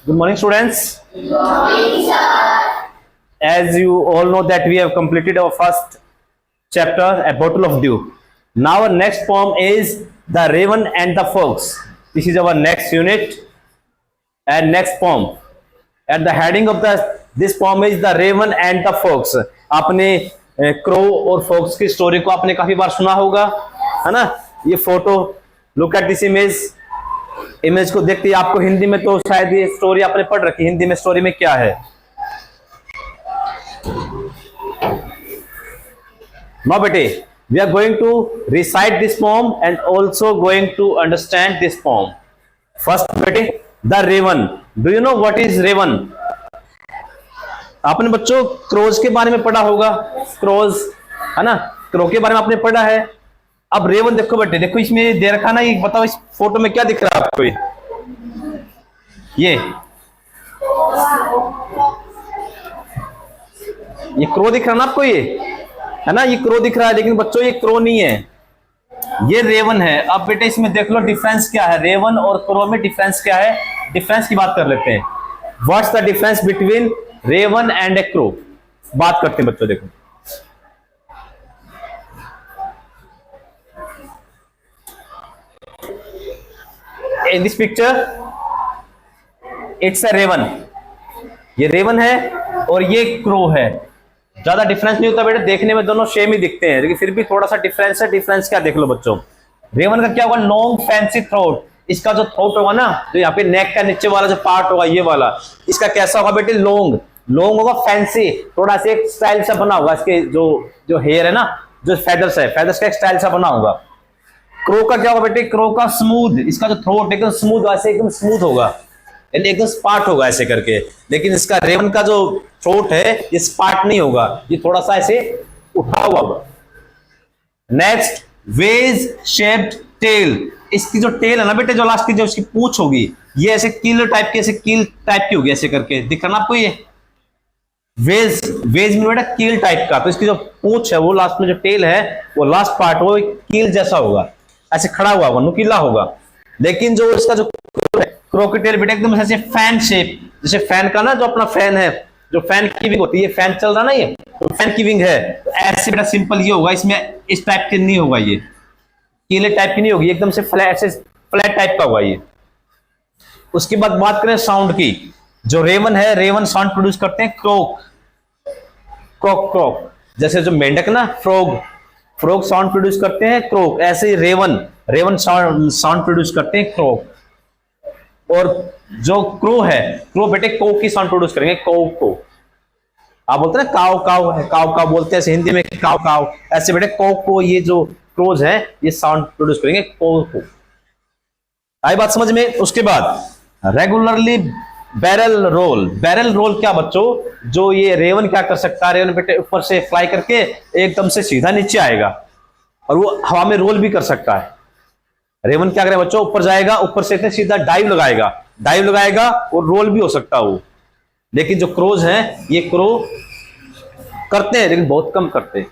Good morning, students. Good morning, sir. As you all know that we have completed our first chapter, A Bottle of Dew. Now our next poem is The Raven and the Fox. This is our next unit and next poem. At the heading of this poem is The Raven and the Fox. आपने crow और fox की story को आपने काफी बार सुना होगा, है ना। ये photo, look at this image को देखते ही आपको हिंदी में तो शायद ये स्टोरी आपने पढ़ रखी। हिंदी में स्टोरी में क्या है? Now बेटे, we are going to recite this poem and also going to understand this poem. First बेटे, the raven. Do you know what is raven? आपने बच्चों क्रोज के बारे में पढ़ा होगा, क्रोज, है ना। क्रो के बारे में आपने पढ़ा है। अब रेवन देखो बेटे, देखो इसमें दे रखा ना, ये बताओ इस फोटो में क्या दिख रहा है आपको? ये क्रो दिख रहा है ना आपको, ये है ना, ये क्रो दिख रहा है। लेकिन बच्चों ये क्रो नहीं है, ये रेवन है। अब बेटे इसमें देख लो डिफरेंस क्या है, रेवन और क्रो में डिफरेंस क्या है। डिफरेंस की बात कर लेते हैं। What's the difference between raven and a crow, बात करते हैं बच्चों। देखो in this picture it's a raven, ये रेवन है और ये क्रो है। ज्यादा डिफरेंस नहीं होता बेटे, देखने में दोनों सेम ही दिखते हैं, लेकिन फिर भी थोड़ा सा डिफरेंस है। डिफरेंस क्या देख लो बच्चों। रेवन का क्या होगा, लॉन्ग फैंसी थ्रोट। इसका जो थ्रोट होगा ना, जो यहाँ पे नेक का नीचे वाला जो पार्ट होगा, ये वाला, इसका कैसा होगा बेटे, लॉन्ग होगा, फैंसी, थोड़ा सा एक स्टाइल सा बना होगा। इसके जो हेयर है ना, जो फेदर्स है, फेदर्स का एक स्टाइल सा बना होगा। क्रो का क्या होगा बेटे, क्रो का स्मूथ, इसका जो थ्रोट एकदम स्मूथ, वैसे एकदम स्मूथ होगा, एकदम स्पार्ट होगा ऐसे करके। लेकिन इसका रेवन का जो थ्रोट है ये स्पार्ट नहीं होगा, ये थोड़ा सा ऐसे उठा हुआ होगा। Next, wedge shaped tail. इसकी जो टेल है ना बेटे, जो लास्ट की जो इसकी पूंछ होगी, ये ऐसे कील टाइप की, ऐसे कील टाइप की होगी ऐसे करके, दिख रहा ना आपको। ये वेज में बेटा कील टाइप का, तो इसकी जो पूंछ है वो लास्ट में जो टेल है वो लास्ट पार्ट वो कील जैसा होगा, ऐसे खड़ा हुआ होगा, नुकीला होगा। लेकिन जो इसका जो क्रो की टेल बेटा एकदम ऐसे फैन शेप, जैसे फैन का ना जो अपना फैन है, जो फैन की विंग होती है, फैन चल रहा ना, ये तो फैन की विंग है, तो ऐसे बेटा सिंपल ये होगा। इसमें इस टाइप की नहीं होगा, ये कीले टाइप की नहीं होगी, एकदम से फ्लैट टाइप का होगा ये। उसके बाद बात करें साउंड की, जो रेवन है, रेवन साउंड प्रोड्यूस करते हैं क्रोक, क्रोक क्रोक। जैसे जो मेंढक ना, फ्रॉग साउंड प्रोड्यूस करते हैं क्रोक, ऐसे ही रेवन साउंड प्रोड्यूस करते हैं क्रोक। और जो क्रो है, क्रो बेटे को की साउंड प्रोड्यूस करेंगे, को। आप बोलते हैं ना काव काव, काव काव बोलते हैं ऐसे हिंदी में, काव काव, ऐसे बेटे को ये जो क्रोज है ये साउंड प्रोड्यूस करेंगे, को। आई बात समझ में? उसके बाद रेगुलरली बैरल रोल क्या बच्चों, जो ये रेवन क्या कर सकता है, रेवन बेटे ऊपर से फ्लाई करके एकदम से सीधा नीचे आएगा और वो हवा में रोल भी कर सकता है। रेवन क्या करेगा बच्चों, ऊपर जाएगा, ऊपर से इतने सीधा डाइव लगाएगा और रोल भी हो सकता है वो। लेकिन जो क्रोज हैं, ये क्रो करते हैं लेकिन बहुत कम करते हैं।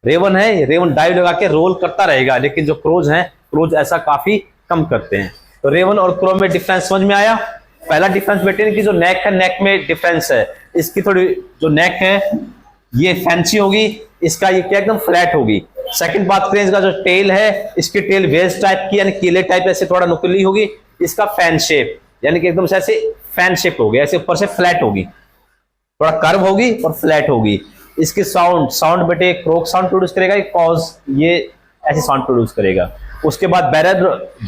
रेवन है, रेवन डाइव लगा के रोल करता रहेगा, लेकिन जो क्रोज हैं, क्रोज ऐसा काफी कम करते हैं। तो रेवन और क्रो में डिफरेंस समझ में आया। पहला डिफरेंस बेटे की जो नेक है, नेक में डिफरेंस है। इसकी थोड़ी जो नेक है ये फैंसी होगी, इसका ये क्या एकदम फ्लैट होगी। सेकंड बात करें, इसका जो टेल है, इसकी टेल वेज टाइप की यानी कीले टाइप ऐसे थोड़ा नुकीली होगी। इसका फैन शेप यानी कि एकदम से ऐसे फैन शेप होगी, ऐसे ऊपर से फ्लैट होगी, थोड़ा कर्व होगी और फ्लैट होगी। इसकी साउंड बेटे क्रोक साउंड प्रोड्यूस करेगा, कॉज ये ऐसे साउंड प्रोड्यूस करेगा। उसके बाद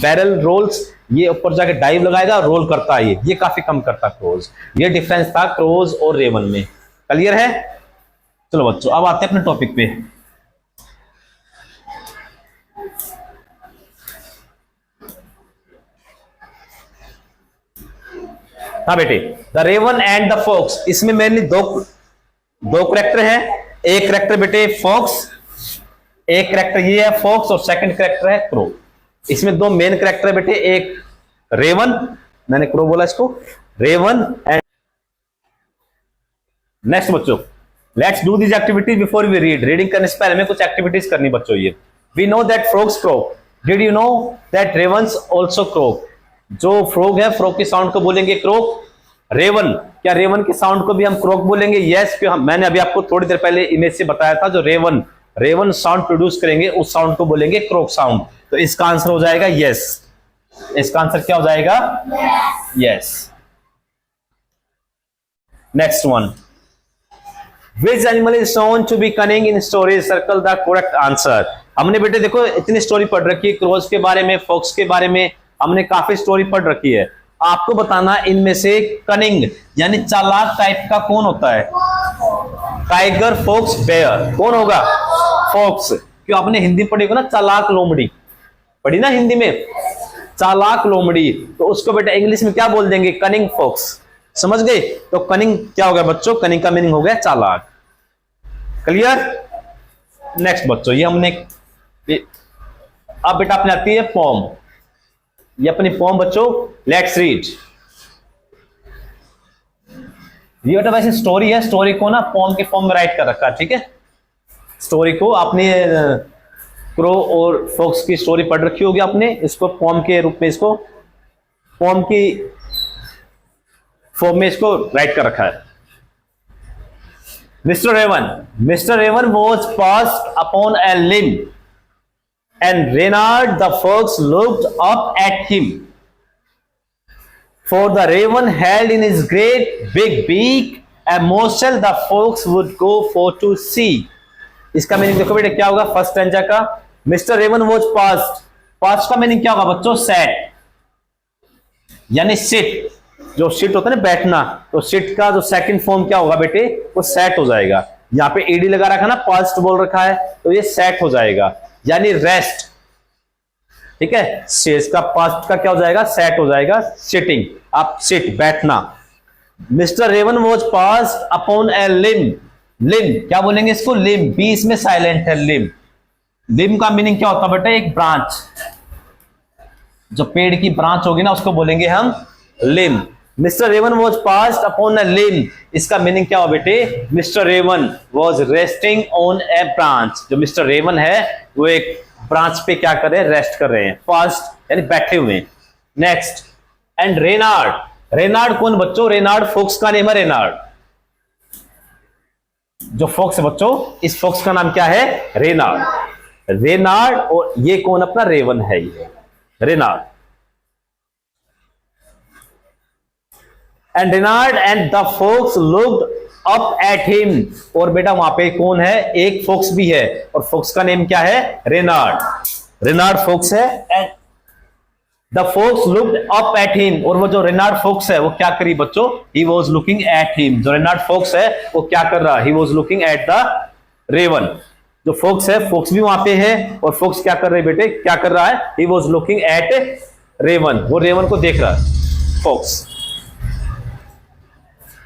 बैरल रोल्स, ये ऊपर जाके डाइव लगाएगा, रोल करता है, ये काफी कम करता क्रोज। ये डिफरेंस था क्रोज और रेवन में। क्लियर है? चलो बच्चों अब आते हैं अपने टॉपिक पे। हाँ बेटे, the raven and the fox, इसमें मेनली दो करेक्टर हैं। एक करेक्टर बेटे फॉक्स, एक करेक्टर ये है फॉक्स और सेकंड करेक्टर है क्रो। इसमें दो मेन करेक्टर है बेटे, एक रेवन, मैंने क्रो बोला इसको, रेवन एंड। नेक्स्ट बच्चों, let's do this activities before we reading करने से पहले हमें कुछ एक्टिविटीज करनी बच्चों। ये we know that frogs croak, did you know that ravens also croak. जो फ्रॉग है, फ्रॉग की साउंड को बोलेंगे क्रोक, रेवन, क्या रेवन के साउंड को भी हम क्रोक बोलेंगे? यस, क्यों? मैंने अभी आपको थोड़ी देर पहले इमेज से बताया था, जो रेवन रेवन साउंड प्रोड्यूस करेंगे उस साउंड को बोलेंगे क्रोक साउंड। तो इसका आंसर हो जाएगा यस। इसका आंसर क्या हो जाएगा? Yes. Next one, which animal is shown to be cunning in stories, circle the correct answer. हमने बेटे देखो इतनी स्टोरी पढ़ रखी है, क्रोज के बारे में, फॉक्स के बारे में, हमने काफी स्टोरी पढ़ रखी है। आपको बताना इनमें से कनिंग यानी चालाक टाइप का कौन होता है? टाइगर, फॉक्स, बेयर, कौन होगा? फॉक्स। क्यों? आपने हिंदी पढ़ी हो ना, चालाक लोमड़ी पढ़ी ना हिंदी में, चालाक लोमड़ी, तो उसको बेटा इंग्लिश में क्या बोल देंगे? Cunning fox. समझ गए? तो कनिंग क्या हो गया बच्चों? कनिंग का मीनिंग हो गया चालाक। क्लियर? नेक्स्ट बच्चों, ये हमने अब बेटा अपने आती है पोम। ये अपनी पोम बच्चों, लेट्स रीड। ये बेटा वैसे स्टोरी है, स्टोरी को ना पोम के फॉर्म में राइट कर रखा है, ठीक है? स्टोरी को आपने क्रो और फॉक्स की स्टोरी पढ़ रखी होगी आपने, इसको पोम के रूप में, इसको पोम की फॉर्म में इसको राइट कर रखा है। Mister raven was passed upon a limb and Reynard the fox looked up at him. For the raven held in his great big beak a morsel the fox would go for to see. इसका meaning देखो बेटे क्या होगा? First stanza का mister raven was past, past का meaning क्या होगा बच्चों? सैट यानी सिट। जो सिट होता है ना बैठना, तो सिट का जो सेकंड फॉर्म क्या होगा बेटे? वो सैट हो जाएगा। यहाँ पे एडी लगा रखा ना, पास्ट बोल रखा है, तो ये सैट हो जाएगा यानी रेस्ट, ठीक है? इसका पास्ट का क्या हो जाएगा? सेट हो जाएगा, सिटिंग। आप सिट, बैठना। Mister raven was passed upon a limb. Limb क्या बोलेंगे इसको? लिम, बी इसमें साइलेंट है, लिम। लिम का मीनिंग क्या होता है बेटा? एक ब्रांच, जो पेड़ की ब्रांच होगी ना उसको बोलेंगे हम limb. Mister raven was passed upon a limb, इसका मीनिंग क्या हो बेटे? Mister raven was resting on a branch. जो मिस्टर रेवन है वो एक ब्रांच पे क्या कर रहे हैं? रेस्ट कर रहे हैं। पास्ट यानी बैठे हुए। Next, and रेनार्ड। रेनार्ड कौन बच्चों? रेनार्ड फॉक्स का नेम है। रेनार्ड जो फॉक्स है बच्चों, इस फॉक्स का नाम क्या है? रेनार्ड। रेनार्ड और ये कौन? अपना रेवन है, ये Reynard. And Reynard and the fox looked up at him. और बेटा वहां पे कौन है? एक फॉक्स भी है, और फॉक्स का नेम क्या है? रेनार्ड। रेनार्ड फॉक्स है and the fox looked up at him. और वो जो रेनार्ड फॉक्स है वो क्या करी बच्चों? He was looking at him. जो रेनार्ड फॉक्स है वो क्या कर रहा है? He was looking at the raven. जो फॉक्स है, फॉक्स भी वहां पे है, और फॉक्स क्या कर रहे बेटे? क्या कर रहा है? He was looking at raven. वो रेवन को देख रहा है, fox.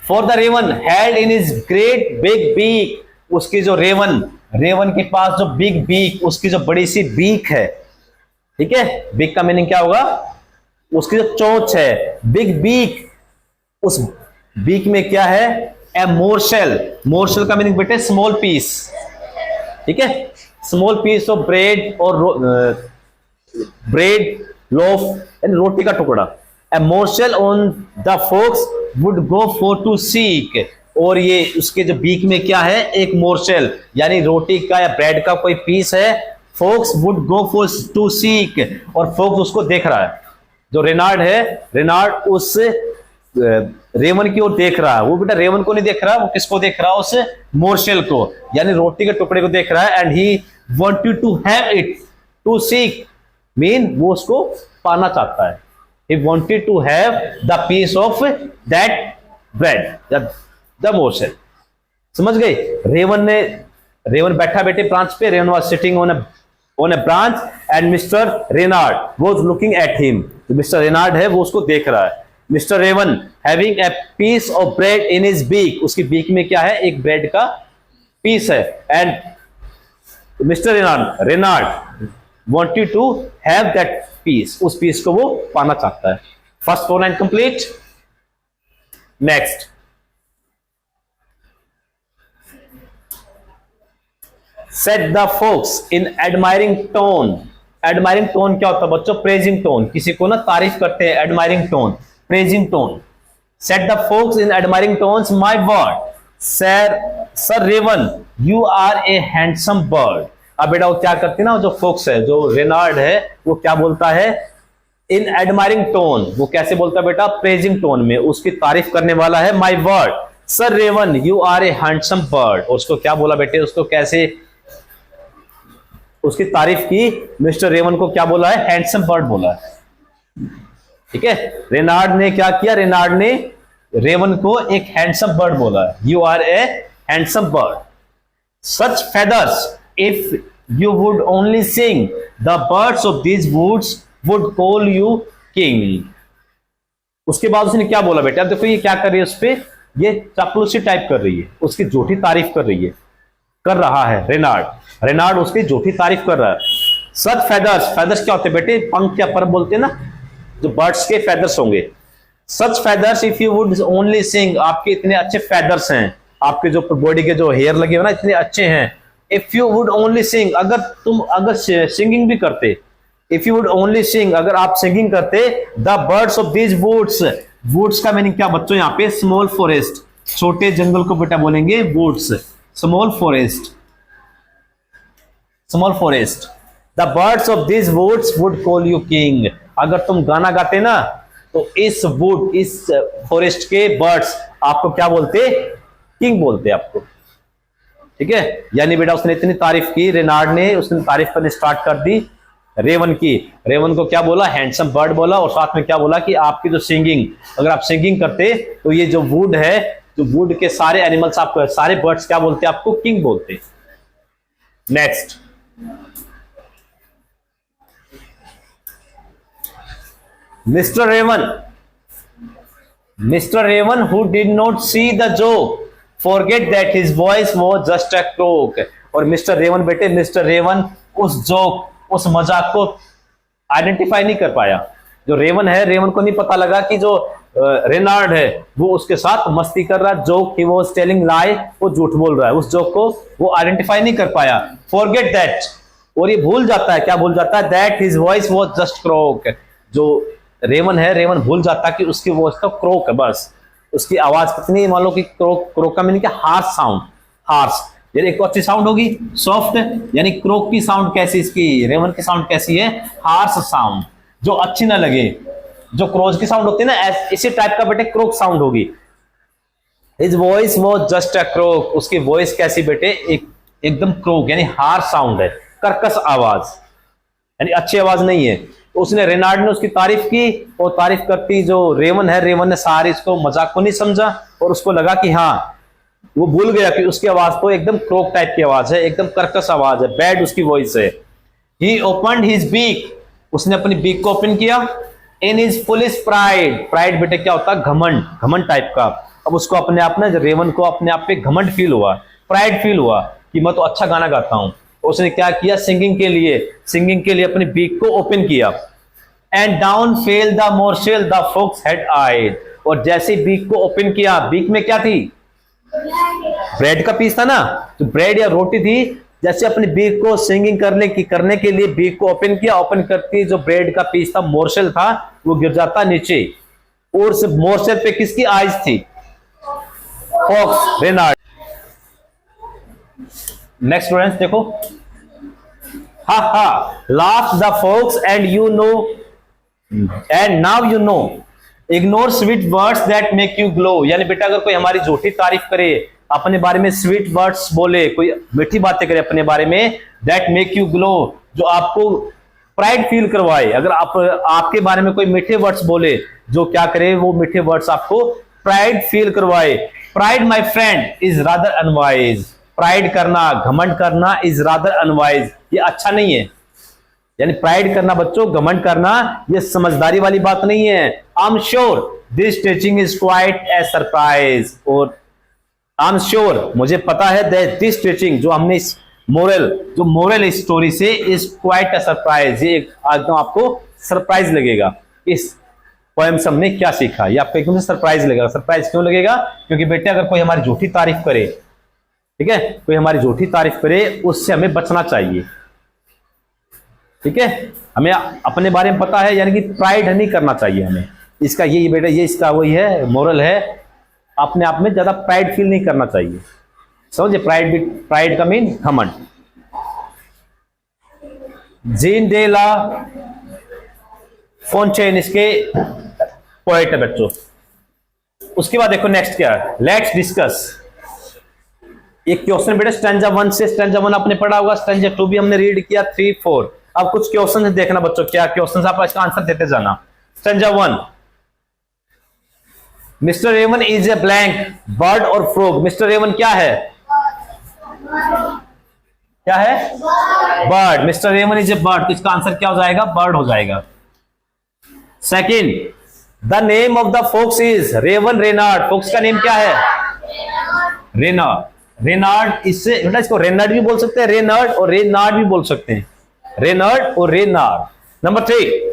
For the raven held in his great big beak, उसकी जो रेवन, रेवन के पास जो बिग बीक, उसकी जो बड़ी सी बीक है, ठीक है? बीक का मीनिंग क्या होगा? उसकी जो चोंच है, बिग बीक, उस बीक में क्या है? ए मोरशेल। मोरशेल का मीनिंग बेटे स्मॉल पीस, ठीक है? स्मॉल पीस ऑफ ब्रेड, और ब्रेड, लोफ यानी रोटी का टुकड़ा। A morsel on the fox would go for to seek. और ये उसके जो बीक में क्या है? एक मोरशेल यानी रोटी का या ब्रेड का कोई पीस है। Fox would go for to seek, और फॉक्स उसको देख रहा है। जो रेनार्ड है, रेनार्ड उस रेवन की ओर देख रहा है। वो बेटा रेवन को नहीं देख रहा, वो किसको देख रहा है? उस मोरशेल को, यानी रोटी के टुकड़े को देख रहा है। And he wanted to have it. To seek mean वो उसको पाना चाहता है। He wanted to have the piece of that bread, the morsel. समझ गए? रेवन बैठा बेटे ब्रांच पे। Raven was sitting on a branch and Mr. Reynard was looking at him. तो मिस्टर रेनार्ड है वो उसको देख रहा है। Mister raven having a piece of bread in his beak, उसकी बीक में क्या है? एक ब्रेड का पीस है। And mister Reynard wanted to have that piece, उस पीस को वो पाना चाहता है। First 4 line complete. Next, set the fox in admiring tone. Admiring tone क्या होता है बच्चों? Praising tone. किसी को ना तारीफ करते हैं, admiring tone, praising tone. Said the folks in admiring tones, my word, Sir Raven, you are a handsome bird. अब बेटा वो क्या करती है ना, जो फोक्स है, जो रेनार्ड है, वो क्या बोलता है इन एडमायरिंग टोन, वो कैसे बोलता है बेटा, प्रेजिंग टोन में, उसकी तारीफ करने वाला है my word sir raven you are a handsome bird. उसको क्या बोला बेटे, उसको कैसे उसकी तारीफ की, मिस्टर रेवन को क्या बोला है, हैंडसम बर्ड बोला है। ठीक है, रेनार्ड ने क्या किया, रेनार्ड ने रेवन को एक हैंडसम बर्ड बोला है, you are a handsome bird. Such feathers if you would only sing the birds of these woods would call you king. उसके बाद उसने क्या बोला बेटा, अब देखो ये क्या कर रही है, उस पर ये चापलूसी टाइप कर रही है, उसकी झूठी तारीफ कर रही है, कर रहा है रेनार्ड उसकी झूठी तारीफ कर रहा है। सच फेदर्स, फेदर्स क्या होते हैं बेटे, पंख या पर बोलते हैं ना, जो बर्ड्स के फेदर्स होंगे। Such feathers if you would only sing, आपके इतने अच्छे फेदर्स हैं, आपके जो बॉडी के जो हेयर लगे हुए ना इतने अच्छे हैं। If you would only sing, अगर तुम सिंगिंग भी करते, if you would only sing, अगर आप सिंगिंग करते, the birds of these woods, woods का मीनिंग क्या बच्चों, यहाँ पे स्मॉल फॉरेस्ट, छोटे जंगल को बेटा बोलेंगे woods, small forest, small forest. The birds of these woods would call you king, अगर तुम गाना गाते ना तो इस वुड, इस फॉरेस्ट के बर्ड्स आपको क्या बोलते, किंग बोलते आपको। ठीक है, यानी बेटा उसने इतनी तारीफ की, रेनार्ड ने उसने तारीफ करनी स्टार्ट कर दी रेवन की। रेवन को क्या बोला, हैंडसम बर्ड बोला, और साथ में क्या बोला कि आपकी जो सिंगिंग, अगर आप सिंगिंग करते तो ये जो वुड है, जो वुड के सारे एनिमल्स आपको, सारे बर्ड्स क्या बोलते आपको, किंग बोलते। Next, Mr. Raven who did not see the joke forget that his voice was just a croak। और मिस्टर रेवन बेटे, मिस्टर रेवन उस जोक, उस मजाक को आइडेंटिफाई नहीं कर पाया। जो रेवन है, रेवन को नहीं पता लगा कि जो रेनार्ड है वो उसके साथ मस्ती कर रहा है, जोक ही वाज टेलिंग लाई, वो झूठ बोल रहा है, उस जोक को वो आइडेंटिफाई नहीं कर पाया। फॉरगेट दैट, और ये भूल जाता है, क्या भूल जाता है, that his voice was just crook. जो रेवन है, रेवन भूल जाता कि उसकी वॉइस तो क्रोक है, बस उसकी आवाज कितनी, मान लो कि क्रोक का मीनिंग क्या, हार्श साउंड, हार्श, यानी एक अच्छी साउंड होगी सॉफ्ट, यानी क्रोक की साउंड कैसी, इसकी रेवन की साउंड कैसी है, हार्श साउंड, जो अच्छी ना लगे। जो क्रोज की साउंड होती है ना, इसी टाइप का बेटे क्रोक साउंड होगी। His voice was just a crook, उसकी वॉइस कैसी बेटे, एकदम क्रोक, यानी हार्श साउंड है, कर्कश आवाज, यानी अच्छी आवाज नहीं है। तो उसने, रेनार्ड ने उसकी तारीफ की, और तारीफ करती जो रेवन है, रेवन ने सारी इसको मजाक को नहीं समझा, और उसको लगा कि हाँ, वो भूल गया कि उसकी आवाज तो एकदम क्रोक टाइप की आवाज है, एकदम कर्कश आवाज है, बैड उसकी वॉइस है। ही ओपनड हिज बीक, उसने अपनी बीक को ओपन किया। In his foolish pride, pride बेटे क्या होता है, घमंड, घमंड टाइप का। अब उसको अपने आप में, रेवन को अपने आप पे घमंड फील हुआ, प्राइड फील हुआ कि मैं तो अच्छा गाना गाता हूं। उसने क्या किया, सिंगिंग के लिए अपनी बीक को ओपन किया। And down fell the morsel the fox had eyed, और जैसे बीक को ओपन किया, बीक में क्या थी, ब्रेड का पीस था ना, तो ब्रेड या रोटी थी। जैसे अपनी बीक को सिंगिंग करने के लिए बीक को ओपन किया, ओपन करती जो ब्रेड का पीस था, मोर्शेल था, वो गिर जाता नीचे, और सिर्फ मोर्शेल पे किसकी आइज थी, फॉक्स, रेनार्ड। नेक्स्ट स्टूडेंट्स देखो, ha ha laugh the fox and you know and now you know ignore sweet words that make you glow. यानी बेटा अगर कोई हमारी झूठी तारीफ करे, अपने बारे में स्वीट वर्ड्स बोले, कोई मीठी बातें करे अपने बारे में, दैट मेक यू ग्लो, जो आपको प्राइड फील करवाए, अगर आपके बारे में कोई मीठे वर्ड्स बोले, जो क्या करे, वो मीठे वर्ड्स आपको प्राइड फील करवाए। Pride my friend is rather unwise, pride करना, घमंड करना इज रादर अनवाइज, ये अच्छा नहीं है। यानी प्राइड करना बच्चों, घमंड करना, ये समझदारी वाली बात नहीं है। I am sure this teaching is quite a surprise, और आई एम श्योर, मुझे पता है, दैट दिस टीचिंग, जो हमने इस मोरल स्टोरी से, इज क्वाइट ए सरप्राइज, ये एकदम आपको सरप्राइज लगेगा। इस पोएम से हमने क्या सीखा, ये आपको एकदम सरप्राइज लगेगा। सरप्राइज क्यों लगेगा, क्योंकि बेटे अगर कोई हमारी झूठी तारीफ करे, ठीक है, कोई हमारी झूठी तारीफ करे, उससे हमें बचना चाहिए। ठीक है, हमें अपने बारे में पता है, यानी कि प्राइड नहीं करना चाहिए हमें। इसका ये बेटा, ये इसका वही है मोरल है, अपने आप में ज्यादा प्राइड फील नहीं करना चाहिए। समझे? प्राइड का मीन घमंड। जीन डे ला फोंटेन इसके पोएट है बच्चों। उसके बाद देखो नेक्स्ट क्या है, लेट्स डिस्कस। एक क्वेश्चन बेटा स्टैंजा 1 से, स्टैंजा 1 आपने पढ़ा होगा, स्टैंजा 2 भी हमने रीड किया, 3, 4। अब कुछ क्वेश्चन देखना बच्चों, क्या क्वेश्चन आप इसका आंसर देते जाना। Stanza 1, mister raven is a blank bird और फ्रॉग। मिस्टर रेवन क्या है? क्या है? Bird. Mister raven is a bird, तो इसका आंसर क्या हो जाएगा? बर्ड हो जाएगा। Second, the name of the fox is raven Reynard. Fox का नेम क्या है? रेनार्ड। रेनार्ड, इससे बेटा इसको रेनार्ड भी बोल सकते हैं, रेनार्ड और रेनार्ड भी बोल सकते हैं, रेनार्ड और Reynard. Number 3,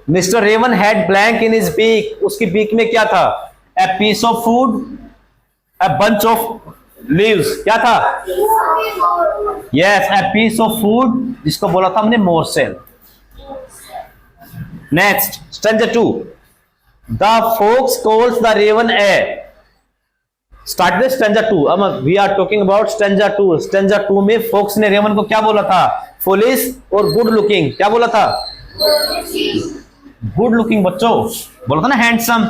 mister raven had blank in his beak. उसकी बीक में क्या था? A piece of food, a bunch of leaves. क्या था? Yes, a piece of food, जिसको बोला था हमने morsel. Next, stanza 2, the fox calls the raven a. Start with stanza 2। अब we are talking about stanza 2। Stanza 2 में fox ने raven को क्या बोला था? फुलिश और गुड लुकिंग। क्या बोला था? गुड लुकिंग बच्चों, बोला था ना हैंडसम।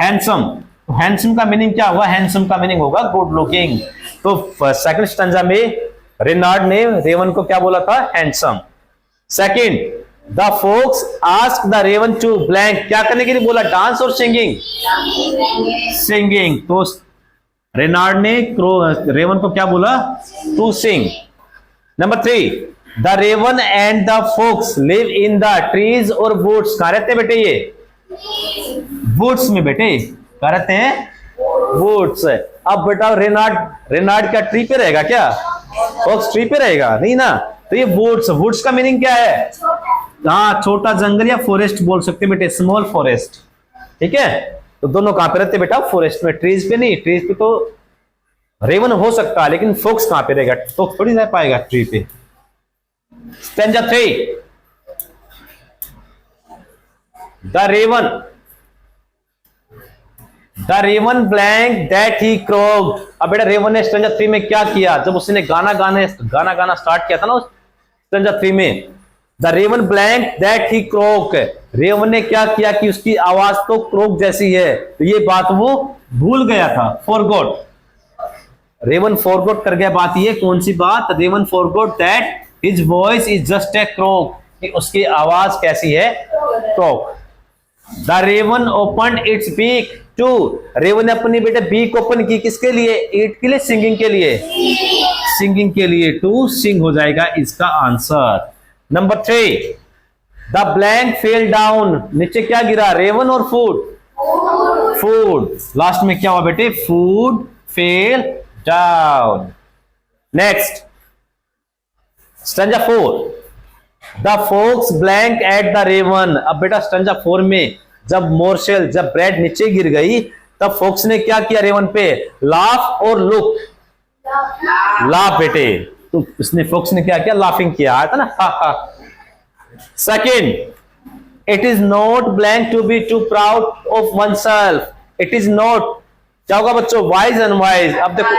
हैंडसम, तो हैंडसम का मीनिंग क्या होगा? हैंडसम का मीनिंग होगा गुड लुकिंग। तो सेकंड स्टैंजा में रेनार्ड ने रेवन को क्या बोला था? Handsome. Second, the fox asked the raven to blank. क्या करने के लिए बोला? डांस और सिंगिंग? सिंगिंग। तो रेनार्ड ने रेवन को क्या बोला? To sing. Number 3, the raven and the fox live in the trees और वुड्स। कहां रहते हैं बेटे? ये वुड्स में बेटे। कहां रहते हैं? वुड्स। अब बेटा रेनार्ड क्या ट्री पे रहेगा क्या? फॉक्स ट्री पे रहेगा नहीं ना, तो ये वुड्स। वुड्स का मीनिंग क्या है? हाँ, छोटा जंगल या फॉरेस्ट बोल सकते हैं बेटे, स्मॉल फॉरेस्ट। ठीक है, तो दोनों कहां पे रहते बेटा? फॉरेस्ट में, ट्रीज पे नहीं। ट्रीज पे तो रेवन हो सकता है, लेकिन फॉक्स कहां पे रहेगा? तो थोड़ी रह पाएगा ट्री पे। Stanza 3, the raven blank that he croaked. अब बेटा रेवन ने स्टैंजा 3 में क्या किया? जब उसने गाना गाना स्टार्ट किया था ना स्टैंजा 3 में, the raven blank that he croak. Raven ने क्या किया कि उसकी आवाज तो क्रोक जैसी है, तो ये बात वो भूल गया था, फॉरगॉट। रेवन फॉरगॉट कर गया बात। ये कौन सी बात? Raven forgot that his voice is just a croak, कि उसकी आवाज कैसी है? Croak. The raven open its beak to. Raven ने अपनी बेटे बीक ओपन की, किसके लिए? ईट के लिए, सिंगिंग के लिए? सिंगिंग के लिए। टू सिंग हो जाएगा इसका answer. Number 3, the blank fell down. नीचे क्या गिरा? रेवन और फूड? फूड। लास्ट में क्या हुआ बेटे? Food fell down. Next, stanza 4, the fox blank at the raven. अब बेटा स्टैंजा 4 में जब मोरसेल, जब ब्रेड नीचे गिर गई, तब फॉक्स ने क्या किया रेवन पे? लाफ और लुक। लाफ बेटे, तो उसने फॉक्स ने क्या किया? लाफिंग किया, आया था ना, ha ha. Second, it is not blank to be too proud of oneself. It is not, क्या होगा बच्चों? Wise unwise. अब देखो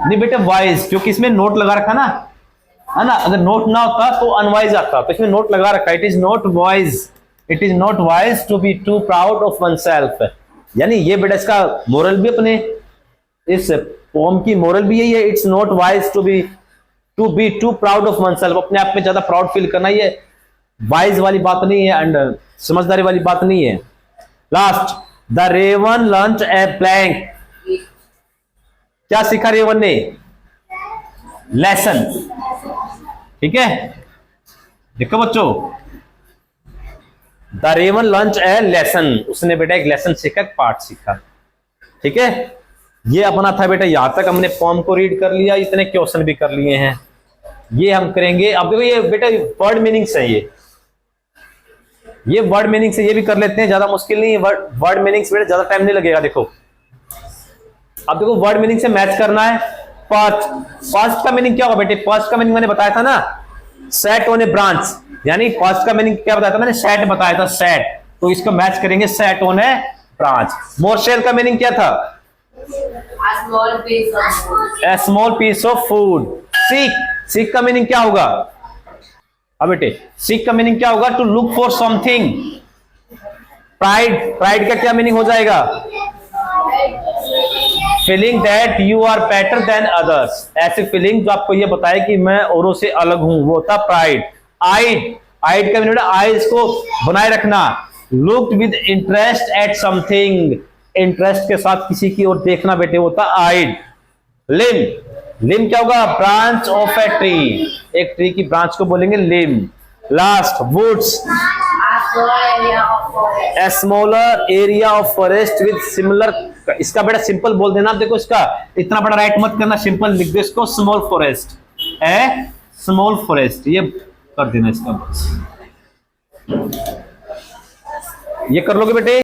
नहीं बेटे वाइज, क्योंकि इसमें नोट लगा रखा ना, है ना। अगर नोट ना होता तो अनवाइज आता, तो इसमें नोट लगा रखा। It is not wise, it is not wise to be too proud of oneself. यानी ये बेटा इसका मोरल भी, अपने इस पोम की मोरल भी यही है। It's not wise to be too proud of oneself. अपने आप में ज्यादा प्राउड फील करना, ये वाइज वाली बात नहीं है, एंड समझदारी वाली बात नहीं है। Last, the raven learned a blank. क्या सीखा रेवन ने? लेसन। ठीक है, देखो बच्चों, the raven learned a lesson. उसने बेटा एक लेसन सीखा, एक पाठ सीखा। ठीक है, ये अपना था बेटा। यहां तक हमने फॉर्म को रीड कर लिया, इतने क्वेश्चन भी कर लिए हैं। ये हम करेंगे। अब देखो ये बेटा वर्ड मीनिंग से, ये वर्ड मीनिंग से ये भी कर लेते हैं, ज्यादा मुश्किल नहीं है। वर्ड मीनिंग से बेटा ज्यादा टाइम नहीं लगेगा। देखो अब देखो, वर्ड मीनिंग से मैच करना है। फर्स्ट का मीनिंग क्या होगा बेटे? फर्स्ट का मीनिंग मैंने बताया था ना, सेट ऑन ए ब्रांच, यानी कॉस्ट का मीनिंग क्या बताया था मैंने, सेट बताया था, सेट, तो इसको मैच करेंगे set on a branch. Morsel का मीनिंग क्या था, a small piece of food. Seek, seek का मीनिंग क्या होगा, अब बेटे सीक का मीनिंग क्या होगा, to look for something. Pride, pride का क्या मीनिंग हो जाएगा, feeling that you are better than others, ऐसी फीलिंग जो आपको ये बताए कि मैं औरों से अलग हूं, वो होता प्राइड। आइड, आइड का मीनिंग आइज को बनाए रखना। Looked with interest eight something, interest के साथ किसी की ओर देखना बेटे होता आइड। लिम, लिम क्या होगा, ब्रांच ऑफ ए ट्री, एक ट्री की ब्रांच को बोलेंगे limb. Last, woods, a smaller area of forest with similar, इसका बेटा सिंपल बोल देना, देखो इसका इतना बड़ा राइट मत करना, सिंपल लिख दो इसको, स्मॉल फॉरेस्ट, ए स्मॉल फॉरेस्ट, ये कर देना इसका, ये कर लोगे बेटे।